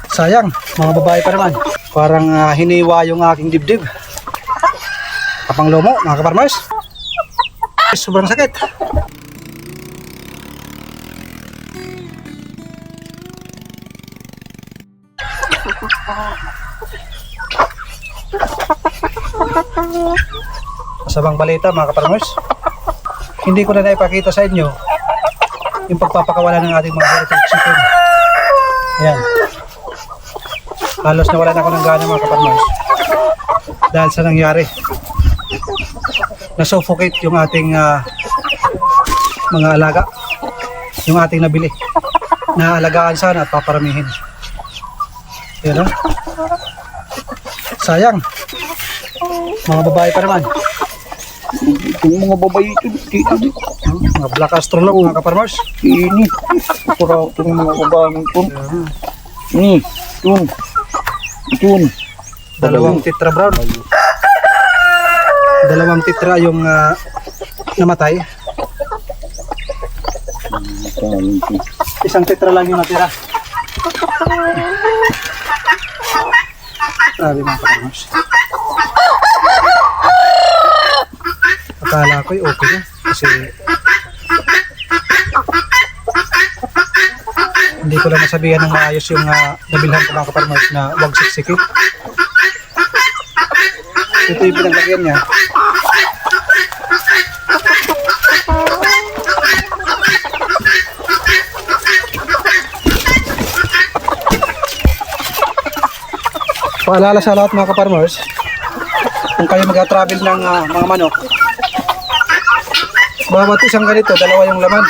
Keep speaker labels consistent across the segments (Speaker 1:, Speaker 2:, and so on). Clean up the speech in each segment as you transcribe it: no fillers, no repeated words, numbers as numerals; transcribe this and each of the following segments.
Speaker 1: Sayang, mga babae pa naman. Parang hiniwa yung aking dibdib. Kapang lomo, mga kaparmers. Sobrang sakit. Masabang balita, mga kaparmers. Hindi ko na naipakita sa inyo yung pagpapakawala ng ating mga heritage chicken. Ayan. Halos nawala na ako ng gana, mga kaparmers. Dahil sa nangyari. Na-suffocate yung ating mga alaga. Yung ating nabili. Naalagaan sana at paparamihin. Ayan, oh. Sayang. Mga babae pa naman.
Speaker 2: Itong mga babae ito,
Speaker 1: Mga black astrolog, mga kaparmers.
Speaker 2: ini, para itong mga babae ito. Ini, itun.
Speaker 1: Dalawang tetra brown. Dalawang tetra yung namatay. Isang tetra lang yung natira. Grabe, mga kaparmers. Akala ko okay na kasi hindi ko lang nasabihan ng maayos yung nabilhan ko, mga kaparmers, na huwag siksikin. Ito yung pinaglagyan niya. Paalala sa lahat, mga kaparmers, kung kayo mag-travel ng mga manok, bawat isang ganito, dalawa yung laman.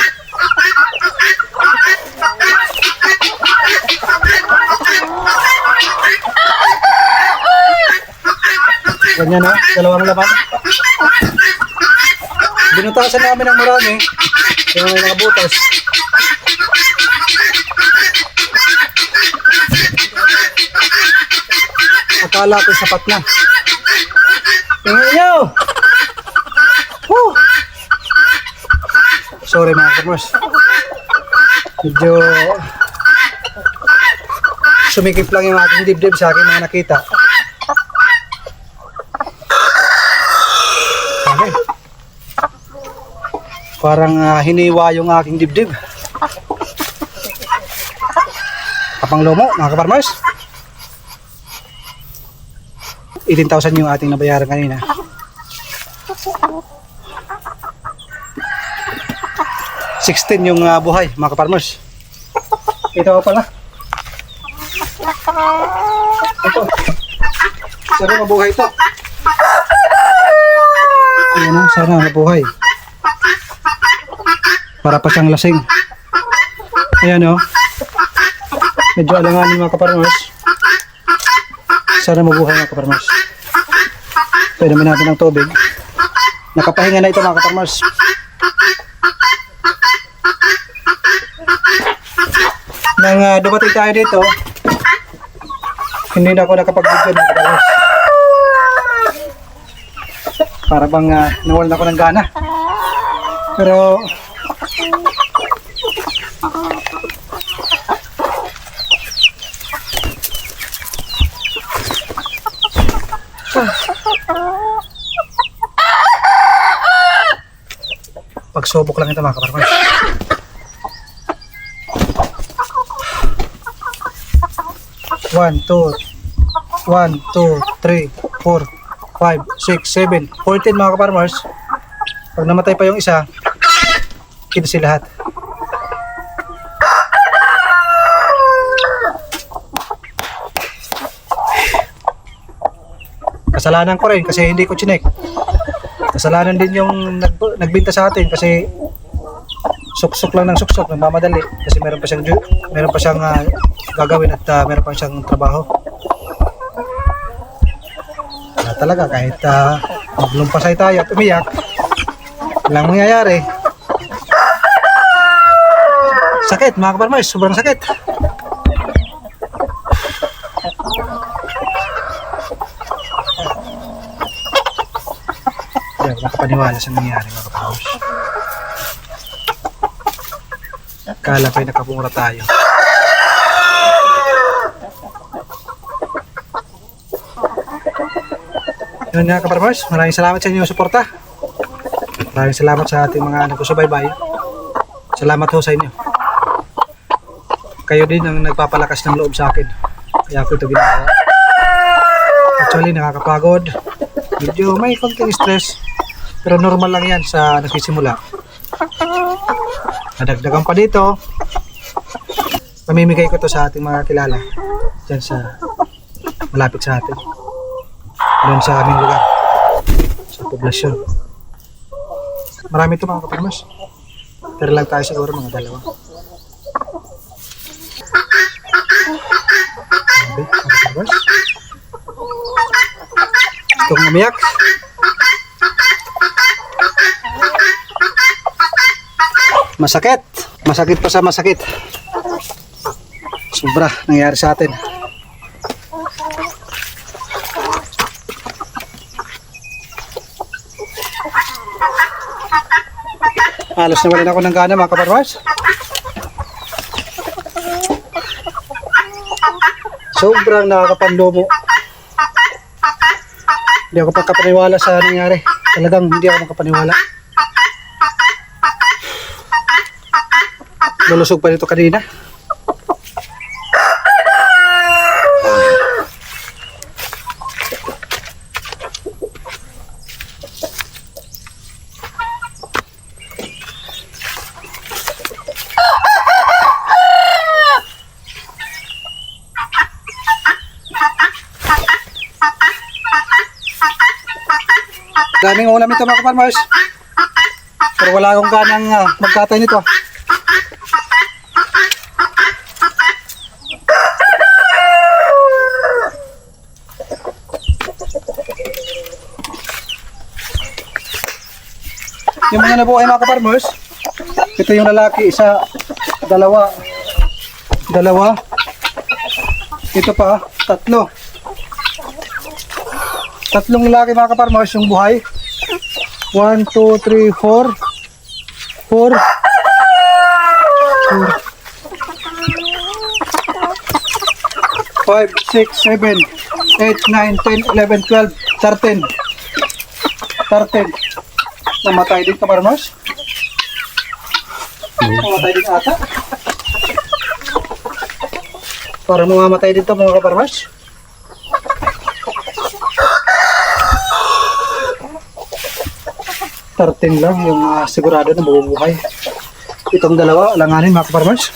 Speaker 1: Ganyan, ha, dalawang laman. Binutasan namin ng marami yung mga butas. Akala ko sapat na. Tingnan nyo! Woo! Sorry, mga kaparmers. Medyo sumikip lang yung ating dibdib sa aking mga nakita. Okay. Parang hiniwa yung aking dibdib. Kapang lomo, mga kaparmers. 18,000 yung ating nabayaran kanina. $16 yung buhay, mga kaparmers. Ito pala. Ito. Sana mabuhay ito. Ayan, sana mabuhay. Para pa siyang lasing. Ayan, o. Medyo alanganin, mga kaparmers. Sana mabuhay, mga kaparmers. Pwede naman natin ng tubig. Nakapahinga na ito, mga kaparmers. Nang dumating tayo dito, hindi na ako nakapag-video, mga kaparmers. Para bang nawalan ako ng gana. Pero pagsubok lang ito, mga kaparmers. One, two, 1, 2, 3, 4, 5, 6, 7, 14, mga kaparmers. Pag namatay pa yung isa, kita si lahat. Kasalanan ko rin kasi hindi ko chinek. Kasalanan din yung nagbinta sa atin kasi suksok lang ng suksok, nagmamadali kasi meron pa siyang gagawin at meron pa siyang trabaho. Talaga kahit maglumpasay tayo at umiyak, walang mangyayari. Sakit, mga kaparmers, sobrang sakit. Yan, nakapaniwala sa nangyayari, mga kaparmers. Kala pa'y nakamura tayo. Yun nga kaparmers, maraming salamat sa inyong suporta. Maraming salamat sa ating mga nagsusubaybay. Salamat ho sa inyo. Kayo din ang nagpapalakas ng loob sa akin. Kaya ako ito ginagawa. Actually, nakakapagod. Medyo may konting stress. Pero normal lang yan sa nagsisimula. Nadagdagan pa dito. Pamimigay ko to sa ating mga kilala. Diyan sa malapit sa atin. Doon sa aming lugar. Sa poblasyon. Marami ito mga kaparmas. Pero lang tayo siguro mga dalawa. Okay, mga kaparmas. Itong umiyak. Masakit. Masakit pa sa masakit. Sobra nangyari sa atin. Halos nawalan ako ng gana mga kaparwas. Sobrang nakakapanlumo. Hindi ako pagkapaniwala sa nangyari. Talagang hindi ako makapaniwala. Lulusog pa nito kanina. Daming ulam ito mga kaparmers. Pero wala akong ganang magkatay nito. Yung mga nabuhay mga kaparmers, ito yung lalaki, isa, dalawa, ito pa, tatlo. Tatlong lalaki mga kaparmers yung buhay. 1, 2, 3, 4 4 5, 6, 7 8, 9, 10, 11, 12, 13 namatay din kaparmers. Namatay din ata. Para mamamatay din ito mga kaparmers. Tarting lang yung sigurado na mabubuhay. Itong dalawa, alanganin mga kaparmers.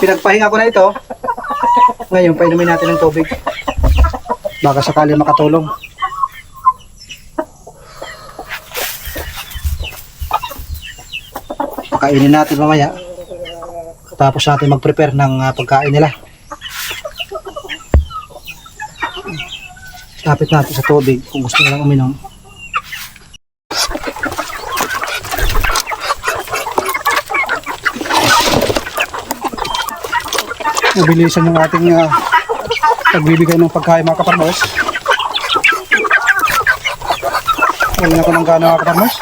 Speaker 1: Pinagpahinga ko na ito. Ngayon, painumin natin ng tubig. Baka sakali makatulong. Pakainin natin mamaya. Tapos natin mag-prepare ng pagkain nila. Tapit natin sa tubig kung gusto nilang uminom. Mabilisan yung ating pagbibigay ng pagkain mga kaparmers. Wala na ko ng gana mga kaparmers.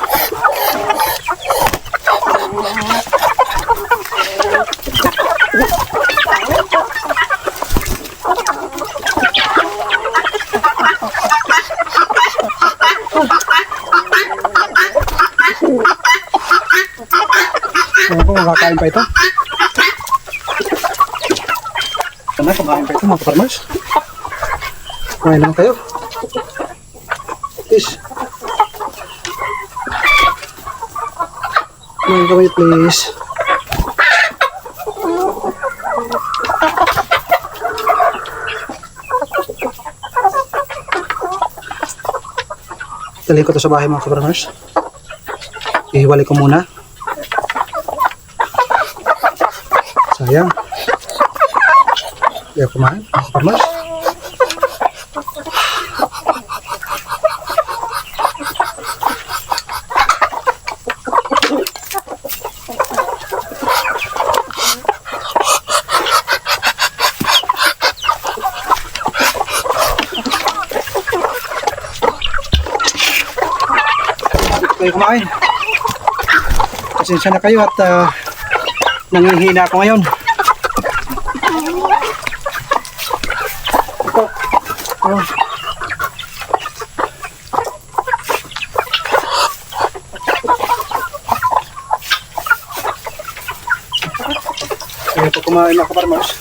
Speaker 1: Ayan po, makakain pa ito. Sana, kumain pa ito mga kaparmers. Kumain lang tayo. Please. Kumain kami please. Dalhin ko ito sa bahay mga kaparmers. Ihiwalay ko muna. Sayang. Hindi ako kumain mga kaparmers. Kayo kumain. Pasensya na kayo at nangihina ako ngayon. Oh. Kaya po kumain mga kaparmers.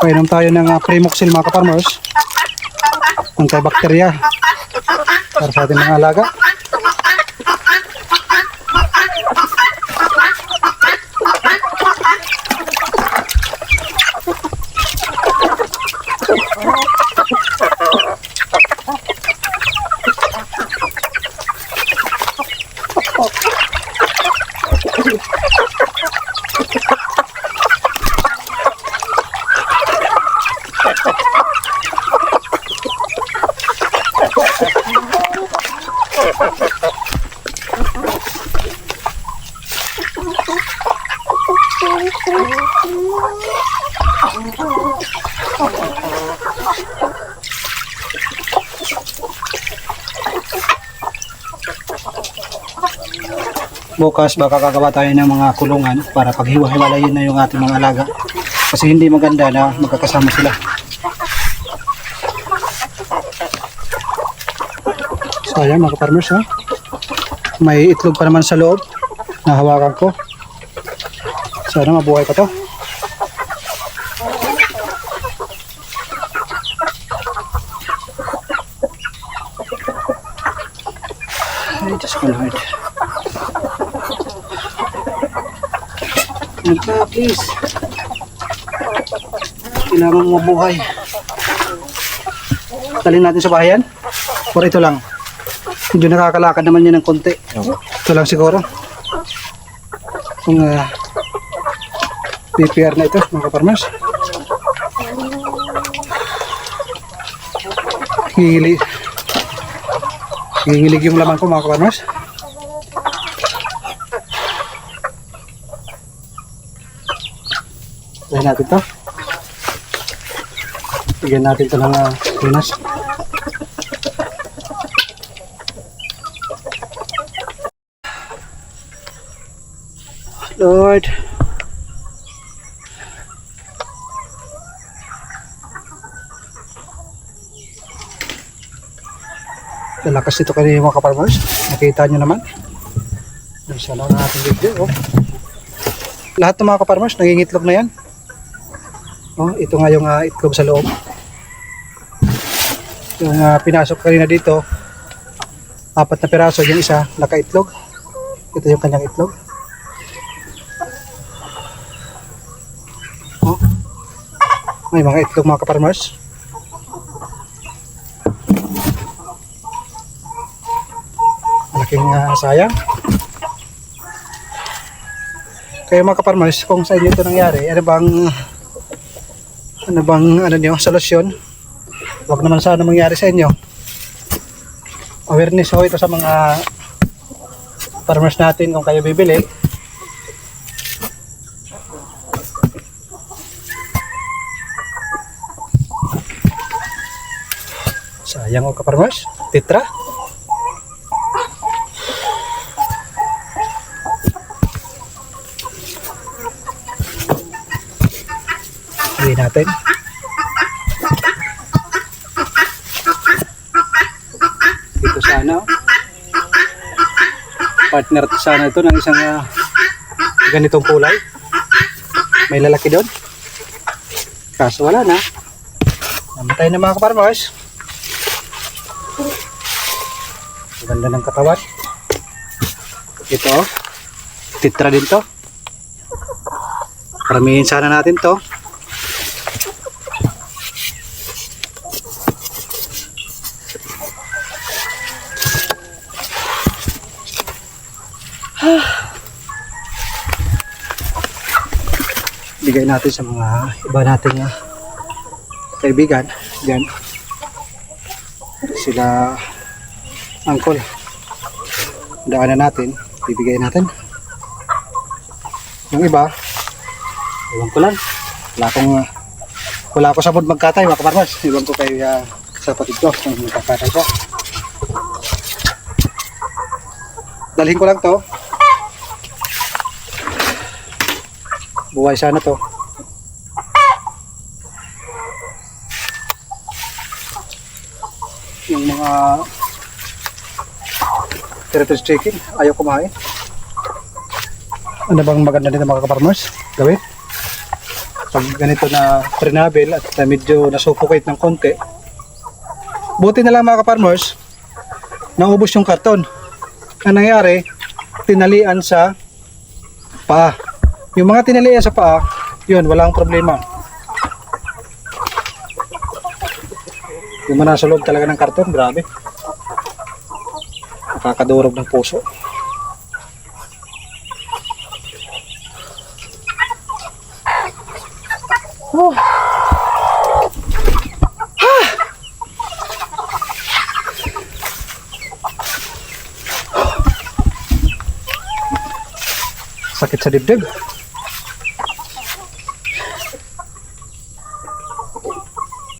Speaker 1: Painom tayo ng Primoxil mga kaparmers. Antibacteria para sa ating mga alaga. Bukas baka gagawa tayo ng mga kulungan para paghiwa-hiwalayin na yung ating mga alaga. Kasi hindi maganda na magkakasama sila. So ayan mga kaparmers, ha? May itlog pa naman sa loob na hawakan ko. Sana mabuhay pa to. Ay, Diyos ko Lord. Nagka, please. Kailangan mo mabuhay. Dalhin natin sa bahayan. Or ito lang. Medyo nakakalakad naman yan ng konti. Ito lang siguro. Kung PPR na ito, mga kaparmers. Hingilig yung laman ko, mga kaparmers. Lagyan natin ito. Bigyan natin ito ng linas. Lord. Lalakas nito kanina mga kaparmers. Nakita nyo naman. Isa lang ang ating video. Oh. Lahat ng mga kaparmers, nangingitlog na yan. Oh, ito nga yung itlog sa loob. Yung pinasok kanina dito, 4 na piraso, yung isa nakaitlog. Ito yung kanyang itlog. Oh. May mga itlog mga kaparmers. Malaking sayang. Kaya mga kaparmers, kung sa inyo ito nangyari, ano bang solusyon? Huwag naman sana mangyari sa inyo. Awareness ho ito sa mga farmers natin kung kayo bibili. Sayang o kaparmers, titra. Hindi natin. Dito sana. Partner sana ito ng isang ganitong kulay. May lalaki doon. Kaso wala na. Namatay na mga kaparmers. Ang ganda ng katawan. Ito. Titra din to. Paramihin sana natin to. bigay natin sa mga iba nating kaibigan dyan. Sila uncle, daanan natin, bibigay natin. Yung iba, iwan ko lang, wala ako sabon magkatay mga kaparmas. Iwan ko kay sa kapatid ko kung magkakatay ko. Dalhin ko lang to, buhay sana to. Yung mga heritage chicken, ayaw kumain. Ano bang maganda nito mga kaparmers gawin? Pag ganito na prenabel at medyo nasuffocate ng konti, buti na lang mga kaparmers, naubos yung karton. Ang nangyari, tinalian sa paa. Yung mga tinalian sa paa, yun, walang problema. Yung mga nasa loob talaga ng karton, grabe. Nakakadurog ng puso. Oh. Sakit sa dibdib.